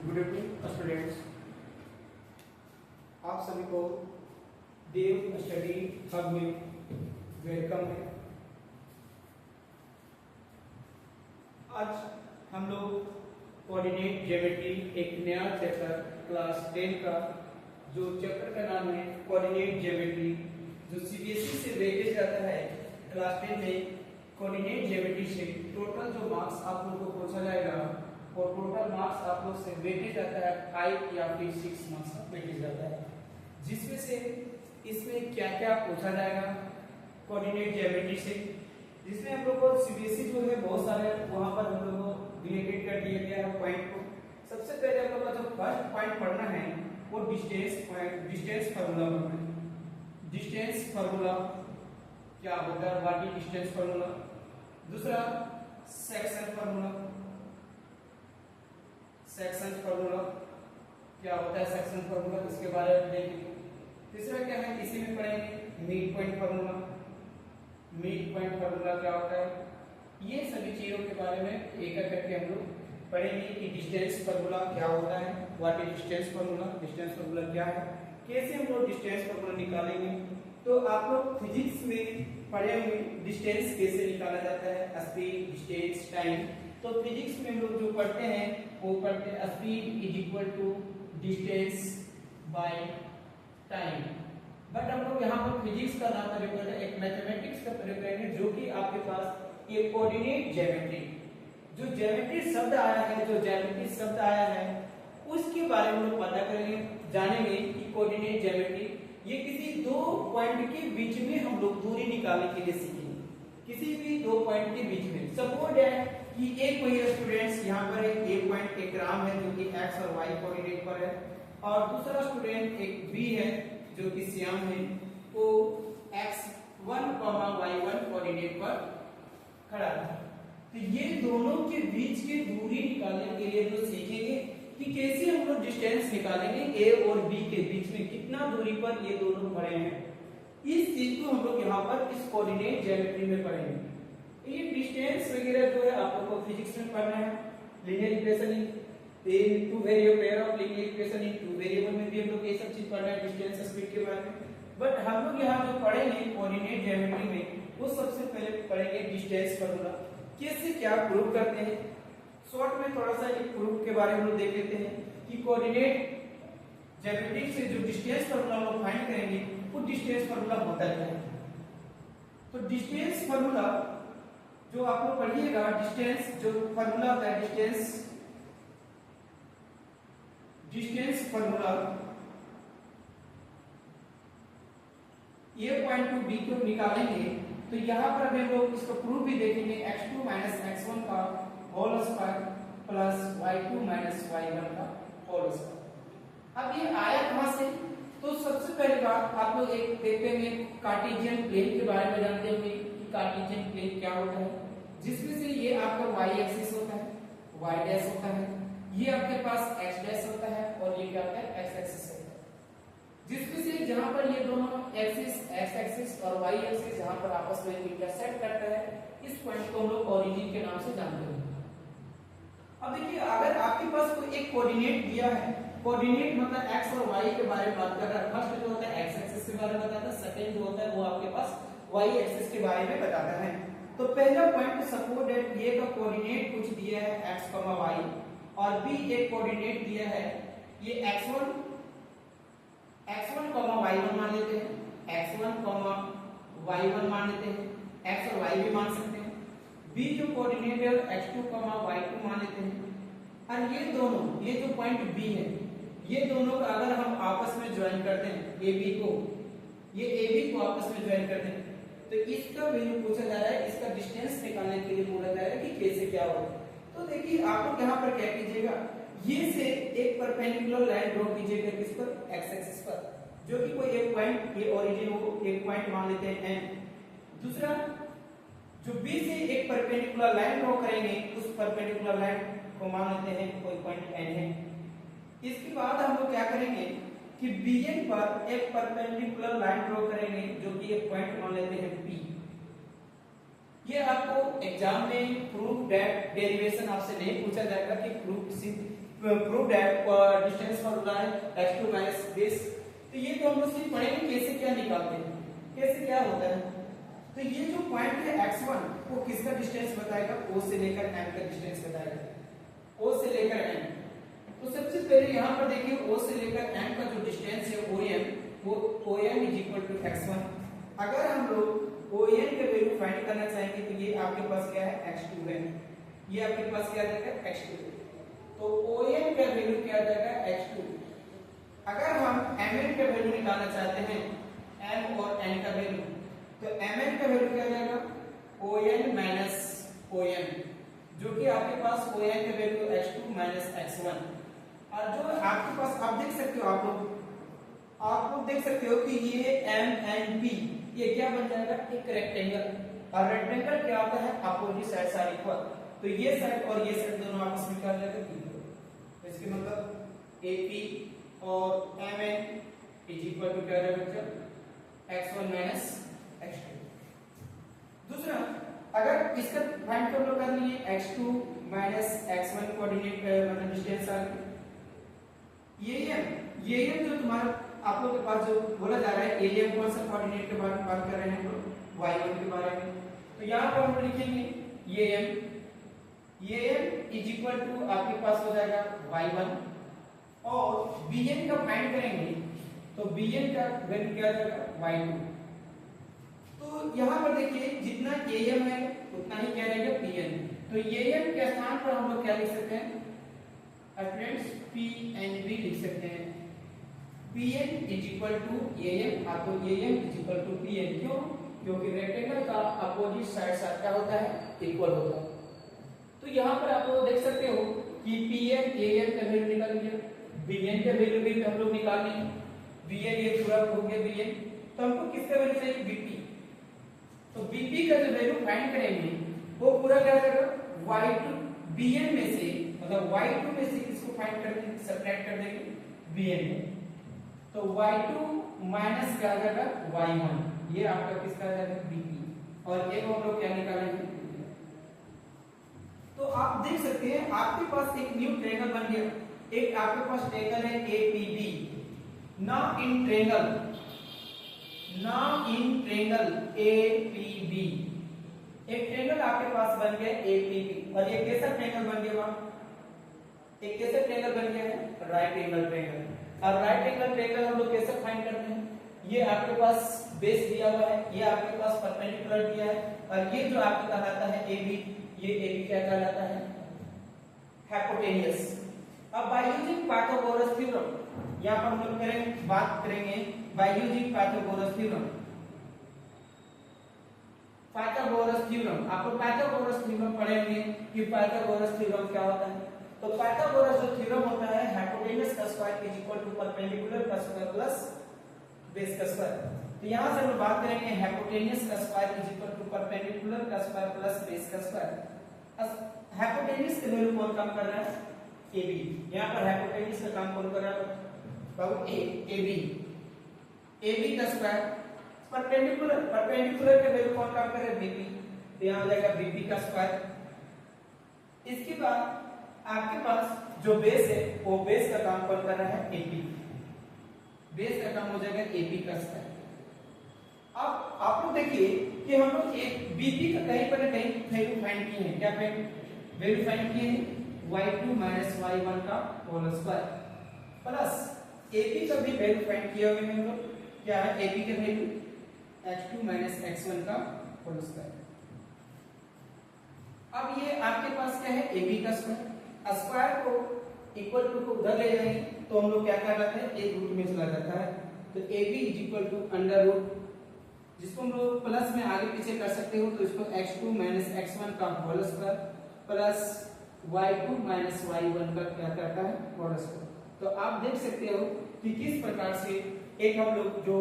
Good evening students, आप सभी को देव स्टडी हब में वेलकम है। आज हम लोग कोऑर्डिनेट ज्योमेट्री एक नया चैप्टर क्लास 10 का जो चैप्टर का नाम है कोऑर्डिनेट ज्योमेट्री, जो सीबीएसई से वेटेज आता है क्लास 10 में। कोऑर्डिनेट ज्योमेट्री से टोटल जो मार्क्स आप लोगों को पूछा जाएगा और टोटल मार्क्स आप लोग से वेटेज आता है 5 या फिर 6 मार्क्स का वेटेज आता है, जिसमें से इसमें क्या क्या पूछा जाएगा कोऑर्डिनेट ज्योमेट्री से, जिसमें हम लोग को सीबीएसई जो है बहुत सारे वहां पर हम लोग को रिलेटेड कर दिया गया है पॉइंट को। सबसे पहले हम लोग का जो फर्स्ट पॉइंट पढ़ना है वो डिस्टेंस फार्मूला पढ़ना है। डिस्टेंस फार्मूला क्या होता है, व्हाट इज डिस्टेंस फार्मूला। दूसरा सेक्शन फार्मूला, सेक्शन फार्मूला क्या होता है, सेक्शन फार्मूला इसके बारे में देखेंगे। तीसरा क्या है, इसी में पढ़ेंगे mid point formula. Mid point formula क्या होता है, ये सभी चीजों के बारे में एक एक करके हम लोग पढ़ेंगे कि डिस्टेंस फार्मूला क्या होता है, what is distance formula, distance formula क्या है, कैसे हम लोग डिस्टेंस फार्मूला निकालेंगे। तो आप लोग फिजिक्स में पढ़े हुए डिस्टेंस कैसे निकाला जाता है, स्पीड, डिस्टेंस, टाइम। तो फिजिक्स में हम लोग जो पढ़ते हैं वो पढ़ते हैं speed is equal to distance by time. But हम लोग यहाँ पर फिजिक्स का नाम प्रयोग कर रहे हैं, एक मैथमेटिक्स का प्रयोग करेंगे, जो कि आपके पास ये कोऑर्डिनेट ज्योमेट्री, जो ज्योमेट्री शब्द आया है, जो ज्योमेट्री शब्द आया है उसके बारे में लोग पता करेंगे, जानेंगे कि कोऑर्डिनेट ज्योमेट्री ये किसी दो पॉइंट के बीच में हम लोग दूरी निकालने के लिए सीखेंगे। किसी भी दो पॉइंट के बीच में सपोज है कि एक कोई स्टूडेंट्स यहाँ पर एक पॉइंट एक ग्राम है जो कि एक्स और वाई कोऑर्डिनेट पर है, और दूसरा स्टूडेंट एक बी है जो कि श्याम है, वो x1, y1 कोऑर्डिनेट पर खड़ा है। तो ये दोनों के बीच की दूरी निकालने के लिए जो सीखेंगे कि कैसे हम लोग डिस्टेंस निकालेंगे ए और बी के बीच में कितना दूरी पर ये दोनों खड़े हैं, इस चीज को हम लोग यहाँ पर इस कोऑर्डिनेट ज्योमेट्री में पढ़ेंगे। ये डिस्टेंस वगैरह जो है आप लोग को फिजिक्स में पढ़ना है। Linear equation in two variable, pair of linear equation in two variable में भी हम लोग ये सब चीज पढ़ना है, डिस्टेंस स्पीड के बारे में। बट हम लोग यहाँ जो पढ़ेंगे कोऑर्डिनेट ज्योमेट्री में वो सबसे पहले पढ़ेंगे डिस्टेंस फार्मूला, कैसे क्या प्रूव करते हैं। शॉर्ट में थोड़ा सा एक प्रूफ के बारे में हम लोग देख लेते हैं कि कोऑर्डिनेट ज्योमेट्री से जो डिस्टेंस फार्मूला हम लोग फाइंड करेंगे वो डिस्टेंस फार्मूला होता क्या है। तो डिस्टेंस फार्मूला जो आप लोग पढ़िएगा, डिस्टेंस जो फार्मूला होता है, distance formula A point to be को निकालेंगे तो यहाँ पर हम लोग इसको प्रूफ भी देखेंगे, x2 x1 का whole square plus y2 y1 का होल स्क्वायर। अब ये आया कहां से, तो सबसे पहले बात आप लोग एक देखते हैं कार्टेशियन प्लेन के बारे में जानते होंगे कि कार्टेशियन प्लेन क्या होता है, जिसमें से ये आपका y एक्सिस होता है, y डैश होता है, ये आपके पास x डैश होता है और ये क्या होता है x एक्सिस होता है, जिसमें से जहां पर ये दोनों एक्सिस x एक्सिस और y एक्सिस जहां पर आपस में इंटरसेक्ट करता है, इस पॉइंट को हम लोग ओरिजिन के नाम से जानते हैं। अब देखिए अगर आपके पास कोई एक कोऑर्डिनेट दिया है, कोऑर्डिनेट मतलब x और y के बारे में बात कर रहा है, फर्स्ट जो होता है x एक्सिस के बारे में बताता है, सेकंड जो होता है वो आपके पास y एक्सिस के बारे में बताता है। तो पहला पॉइंट सपोज दैट ये का कोऑर्डिनेट कुछ दिया है x, y और b एक कोऑर्डिनेट दिया है, ये x1, y1 मान लेते हैं, x1, y1 मान लेते हैं, x और y भी मान सकते हैं, b जो कोऑर्डिनेट है x2, y2 मान लेते हैं। और ये दोनों, ये जो पॉइंट b है, ये दोनों का अगर हम आपस में ज्वाइन करते हैं ab को, ये ab को आपस में ज्वाइन करते हैं तो इसका वैल्यू पूछा जा रहा है, इसका डिस्टेंस निकालने के लिए बोला जा रहा है कि कैसे क्या होगा। तो देखिए आप लोग यहाँ पर क्या कीजिएगा, ये से एक परपेंडिकुलर लाइन ड्रॉ कीजिएगा किस पर, x एक्सिस पर, जो कि कोई एक पॉइंट, ये ओरिजिन हो, एक पॉइंट मान लेते हैं n। दूसरा जो b से एक परपेंडिकुलर लाइन ड्रॉ करेंगे, उस परपेंडिकुलर लाइन को मान लेते हैं कोई पॉइंट n है। इसके बाद हम लोग क्या करेंगे कि bn पर एक परपेंडिकुलर लाइन ड्रॉ करेंगे, जो कि एक पॉइंट मान लेते हैं p। ये आपको एग्जाम में प्रूफ दैट डेरिवेशन आपसे नहीं पूछा जाएगा कि प्रूव दैट डिस्टेंस फार्मूला है x2 माइनस बेस। तो ये तो हम लोग सिर्फ पढ़ेंगे कैसे क्या निकालते हैं, कैसे क्या होता है। तो ये जो पॉइंट है x1 वो किसका डिस्टेंस बताएगा, o से लेकर m का डिस्टेंस बताएगा, o से लेकर m। तो सबसे पहले यहाँ पर देखिए o से लेकर m का जो डिस्टेंस है OM, वो OM is equal to x1। अगर हम लोग OM का वैल्यू फाइंड करना चाहेंगे तो ये आपके पास क्या है x2 है, ये आपके पास क्या आ जाएगा x2। तो OM का वैल्यू क्या आ जाएगा x2। अगर हम MN का वैल्यू निकालना चाहते हैं, M और N का वैल्यू, तो MN का वैल्यू क्या आ जाएगा ON माइनस OM, जो कि आपके पास ON का वैल्यू x2 माइनस x1। और जो आपके पास आप देख सकते हो, आप लोग देख सकते हो कि ये M and P ये क्या बन जाएगा, एक रेक्टेंगल। और रेक्टेंगल क्या होता है, अपोजिट साइड्स आर इक्वल। तो ये साइड और ये साइड दोनों आपस में क्या हो जाएगा, तो इसके मतलब AP और MN इज इक्वल टू क्या हो जाएगा, x1 माइनस x2। दूसरा, अगर इसका फाइंड कर लो करनी है x2 माइनस x1 कोऑर्डिनेट मतलब डिस्टेंस आ गया। ये जो तुम्हारा आप लोग के पास जो बोला जा रहा है एरिया कौन सा कोऑर्डिनेट के बारे में बात कर रहे हैं हम लोग, y1 के बारे में। तो यहाँ पर हम लिखेंगे ये m इज इक्वल टू आपके पास हो जाएगा y1, और bn का फाइंड करेंगे तो bn का वैल्यू क्या आ जाएगा y2। तो यहाँ पर देखिए जितना am है उतना ही क्या रहेगा bn। तो am के स्थान पर हम लोग क्या लिख सकते हैं फ्रेंड्स, p and b लिख सकते हैं। Pn is equal to am, आपको am is equal to Pn। क्यों? क्योंकि रेक्टेंगल का अपोजिट साइड साथ क्या होता है, इक्वल होता है। तो यहाँ पर आप लोग देख सकते हो कि Pn am का वैल्यू निकाल लिया, Bn का वैल्यू भी हम लोग निकाल लिए। Bn ये पूरा हो गया Bn, तो हमको किसका वैल्यू चाहिए, Bp। तो Bp का जो वैल्यू फाइंड करेंगे वो पूरा क्या जाएगा y2 Bn में से, मतलब y2 में से किसको फाइंड कर देंगे, सब्ट्रैक्ट कर देंगे Bn में। तो y2 माइनस क्या आ जाएगा y1, ये आपका किसका आ जाएगा Bp, और एक हम लोग क्या निकालेंगे। तो आप देख सकते हैं आपके पास एक न्यू ट्रायंगल बन गया। एक आपके पास ट्रायंगल है APB। Now in triangle APB, एक ट्रायंगल आपके पास बन गया APB। और ये कैसा ट्रायंगल बन गया, एक कैसा ट्रायंगल बन गया है, राइट एंगल ट्रायंगल। अब राइट एंगल ट्रायंगल हम लोग कैसे फाइंड करते हैं, ये आपके पास बेस दिया हुआ है, ये आपके पास परपेंडिकुलर दिया है, और ये जो आपका कहलाता है AB, ये AB क्या कहलाता है, हाइपोटेन्यूस। अब बाय यूजिंग पाइथागोरस थ्योरम यहां पर हम लोग बात करेंगे by using Pythagoras theorem. Pythagoras theorem, आपको पाइथागोरस थ्योरम पढ़ेंगे कि पाइथागोरस थ्योरम क्या होता है। तो पाइथागोरस जो थ्योरम होता है, हाइपोटेन्यूस का square is equal to perpendicular का स्क्वायर प्लस बेस का स्क्वायर। तो यहां से हम बात करेंगे हाइपोटेन्यूस का square is equal to perpendicular का स्क्वायर प्लस बेस का स्क्वायर। हाइपोटेन्यूस का वैल्यू कौन काम कर रहा है, AB। यहां पर हाइपोटेन्यूस का काम कौन कर रहा है बाबू, AB का स्क्वायर, परपेंडिकुलर का वैल्यू कौन काम कर रहा है, BP। तो यहां हो जाएगा BP का स्क्वायर। इसके बाद आपके पास जो बेस है वो बेस का काम कौन कर रहा है, AP। बेस का काम हो जाएगा AP का स्क्वायर। अब आप लोग देखिए कि हम लोग एक BP का कहीं पर कहीं वैल्यू फाइंड किए हैं, क्या वैल्यू फाइंड किए हैं, y2 माइनस y1 का होल स्क्वायर, प्लस AP का भी वैल्यू फाइंड किया हुआ है हम लोग, क्या है AP का वैल्यू x2 माइनस x1 का होल स्क्वायर। अब ये आपके पास क्या है, AB का स्क्वायर। स्क्वायर को इक्वल टू को उधर ले जाएंगे तो हम लोग क्या कर जाते हैं, एक रूट में चला जाता है। तो AB is equal to under root, जिसको हम लोग प्लस में आगे पीछे कर सकते हो, तो इसको x2 माइनस x1 का whole square plus y2 minus y1 का क्या करता है, होल स्क्वायर। तो आप देख सकते हो कि किस प्रकार से एक हम लोग जो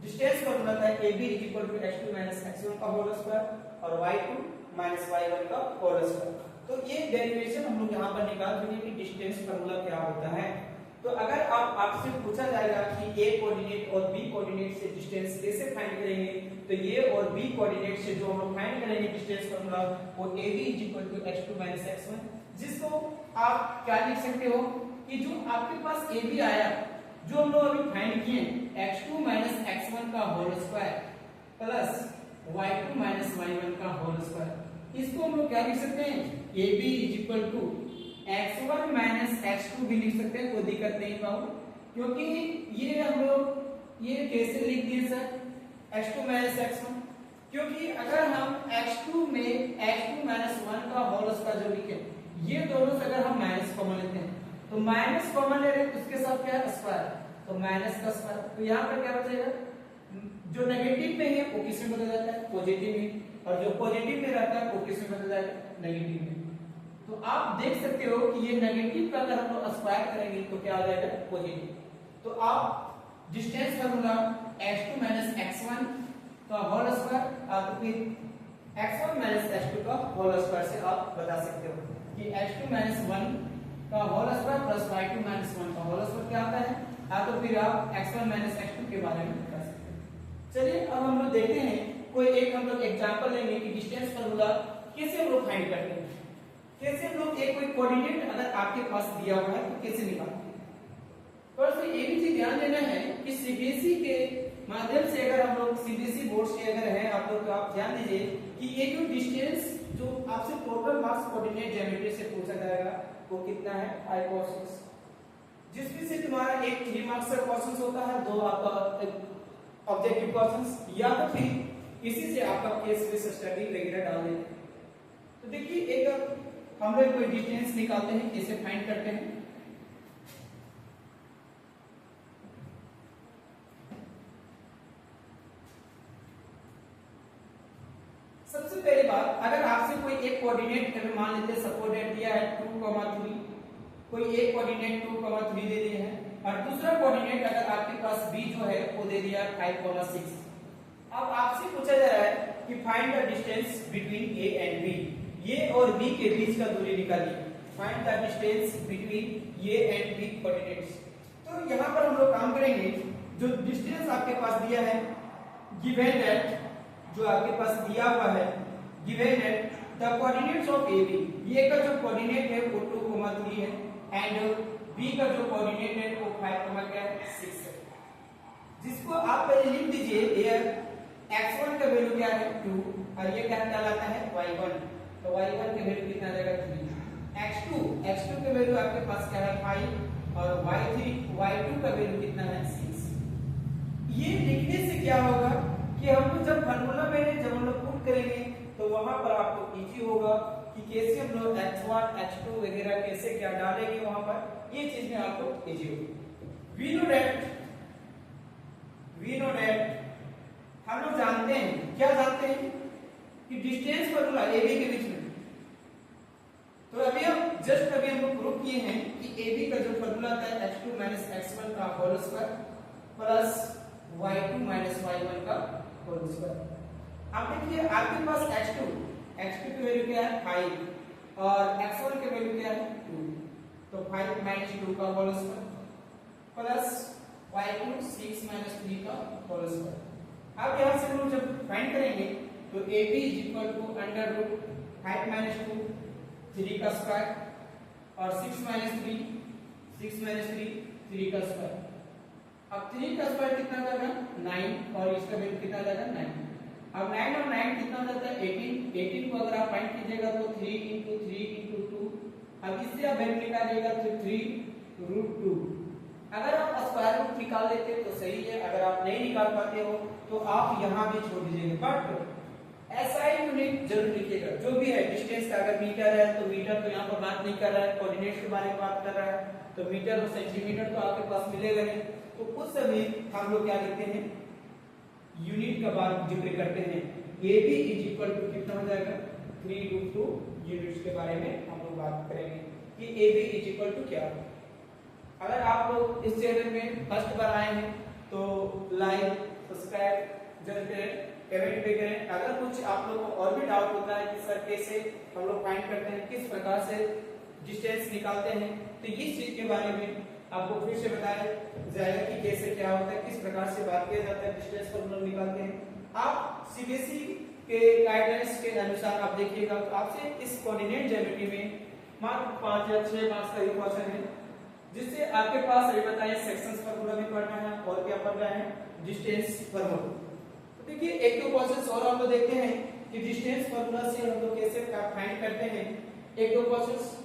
डिस्टेंस का बनाता है AB is equal to x2 minus x1 का होल स्क्वायर और y2 माइनस y1 का होल स्क्वायर। तो ये डेरिवेशन हम लोग यहाँ पर निकाल देंगे कि डिस्टेंस फार्मूला क्या होता है। तो अगर आपसे पूछा जाएगा कि A कोऑर्डिनेट और B कोऑर्डिनेट से डिस्टेंस कैसे फाइंड करेंगे, तो A और B कोऑर्डिनेट से जो हम लोग फाइंड करेंगे डिस्टेंस फार्मूला, वो AB is equal to x2 minus x1 जिसको आप क्या लिख सकते हो कि जो आपके पास ए बी आया, जो हम लोग अभी फाइंड किए x2 x1 का whole square plus y2 y1 का होल स्क्वायर, इसको हम लोग क्या लिख सकते हैं ए बी x1 x2 भी लिख सकते हैं, कोई दिक्कत नहीं पाओ, क्योंकि ये हम लोग ये कैसे लिख दिए सर x2 x1, क्योंकि अगर हम x2 में x2 1 का होल स्क्वायर जो लिखे, ये दोनों से अगर हम माइनस कॉमन लेते हैं तो माइनस कॉमन ले रहे हैं, उसके साथ क्या है स्क्वायर, तो माइनस का स्क्वायर, तो यहाँ पर क्या बचेगा, जो नेगेटिव में है वो किस में बदल जाता है पॉजिटिव में, और जो पॉजिटिव में रहता है वो किस में बदल जाएगा नेगेटिव में। तो आप देख सकते हो कि ये नेगेटिव का अगर हम लोग स्क्वायर करेंगे तो क्या आ जाएगा पॉजिटिव। तो आप डिस्टेंस फार्मूला x2 x1 का होल स्क्वायर तो फिर x1 x2 का होल स्क्वायर से आप बता सकते हो कि x2 1 का होल स्क्वायर प्लस y2 1 का होल स्क्वायर क्या आता है, तो फिर आप x1 x2 के बारे में बता सकते हो। चलिए अब हम लोग देखते हैं कोई एक हम लोग एग्जांपल लेंगे कि डिस्टेंस फार्मूला कैसे हम लोग फाइंड करते हैं, कैसे हम लोग एक कोई कोऑर्डिनेट अगर आपके पास दिया हुआ है तो कैसे निकालते हैं। तो ये भी चीज ध्यान देना है कि सीबीएसई के माध्यम से अगर हम लोग सीबीएसई बोर्ड से अगर है आप लोग, तो आप ध्यान दीजिए कि ये जो डिस्टेंस जो आपसे टोटल मार्क्स कोऑर्डिनेट ज्योमेट्री से पूछा जाएगा वो कितना है 5 क्वेश्चंस, जिसमें से तुम्हारा एक 3 मार्क्स का क्वेश्चंस होता है, 2 आपका ऑब्जेक्टिव क्वेश्चंस, या तो फिर इसी से आपका केस बेस्ड स्टडी वगैरह डाल देते हैं। तो देखिए एक हम लोग कोई डिस्टेंस निकालते हैं, कैसे फाइंड करते हैं। सबसे पहले बात, अगर आपसे कोई एक कोऑर्डिनेट अगर मान लेते हैं सपोर्टेड दिया है 2,3, कोई एक कोऑर्डिनेट 2,3 दे दिया है, और दूसरा कोऑर्डिनेट अगर आपके पास b जो है वो दे दिया 5,6। अब आपसे पूछा जा रहा है कि find the distance between a and b, ये और b के बीच का दूरी निकालिए, find the distance between a and b coordinates. तो यहाँ पर हम लोग काम करेंगे, जो डिस्टेंस आपके पास दिया है गिवन दैट, जो आपके पास दिया हुआ है given that the coordinates of AB, ये का जो कोऑर्डिनेट है वो 2,3 है एंड B का जो कोऑर्डिनेट है वो 5,6 है, जिसको आप पहले लिख दीजिए here x1 का वैल्यू क्या है 2 और ये क्या कहलाता है y1, तो y1 का वैल्यू कितना आ जाएगा 3, x2 का वैल्यू आपके पास क्या है 5 और y2 का वैल्यू कितना है 6। ये लिखने से क्या होगा कि हम लोग जब फार्मूला में जब हम लोग पुट करेंगे तो वहां पर आपको इजी होगा कि कैसे हम लोग h1 h2 वगैरह कैसे क्या डालेंगे, वहां पर ये चीज में आपको इजी होगी। वी नो दैट हम लोग जानते हैं, क्या जानते हैं कि डिस्टेंस फार्मूला AB के बीच में, तो अभी हम जस्ट अभी हम प्रूव किए हैं कि AB का जो फार्मूला था x2 x1 का whole square plus y2 y1 का होल स्क्वायर। अब देखिए आपके पास x2 की वैल्यू क्या है 5 और x1 की वैल्यू क्या है 2, तो 5 2 का होल स्क्वायर प्लस y2 6 3 का होल स्क्वायर। अब यहां से हम लोग जब फाइंड करेंगे तो AB अंडर रूट 5 2 3 का स्क्वायर और 6 3 3 का स्क्वायर। अब 3 का स्क्वायर कितना आ जाएगा 9 और इसका वैल्यू कितना आ जाएगा 9। अब 9 और 9 कितना हो जाता है 18 को अगर आप फाइंड कीजिएगा तो 3 × 3 × 2, अब इससे आप वैल्यू निकालिएगा तो 3√2। अगर आप स्क्वायर रूट निकाल लेते तो सही है, अगर आप नहीं निकाल पाते हो तो आप यहां भी छोड़ दीजिएगा, बट एसआई यूनिट जरूर लिखिएगा। जो भी है डिस्टेंस का अगर मीटर है तो मीटर तो यहां पर बात नहीं कर रहा है, कोऑर्डिनेट्स के बारे में बात कर रहा है, तो मीटर और सेंटीमीटर तो आपके पास मिलेगा नहीं, तो उस समय हम लोग क्या लिखते हैं यूनिट का बात जिक्र करते हैं। AB कितना हो जाएगा 3√2 यूनिट्स के बारे में हम लोग बात करेंगे कि AB क्या। अगर आप लोग इस चैनल में फर्स्ट बार आए हैं तो लाइक सब्सक्राइब जरूर करें, कमेंट भी करें। अगर कुछ आप लोगों को और भी डाउट होता है कि सर कैसे हम लोग फाइंड करते हैं, किस प्रकार से डिस्टेंस निकालते हैं, तो इस चीज के बारे में आपको फिर से बताया जाएगा कि कैसे क्या होता है, किस प्रकार से बात किया जाता है, डिस्टेंस को हम लोग निकालते हैं। आप सीबीएसई के गाइडलाइंस के अनुसार आप देखिएगा तो आपसे इस कोऑर्डिनेट ज्योमेट्री में मात्र 5 या 6 मार्क्स का ये क्वेश्चन है, जिससे आपके पास अभी बताया सेक्शंस फार्मूला भी पढ़ना है और क्या पढ़ना है, डिस्टेंस फार्मूला। तो देखिए एक दो क्वेश्चंस और हम लोग देखते हैं कि डिस्टेंस फार्मूला से हम लोग कैसे फाइंड करते हैं। एक दो क्वेश्चंस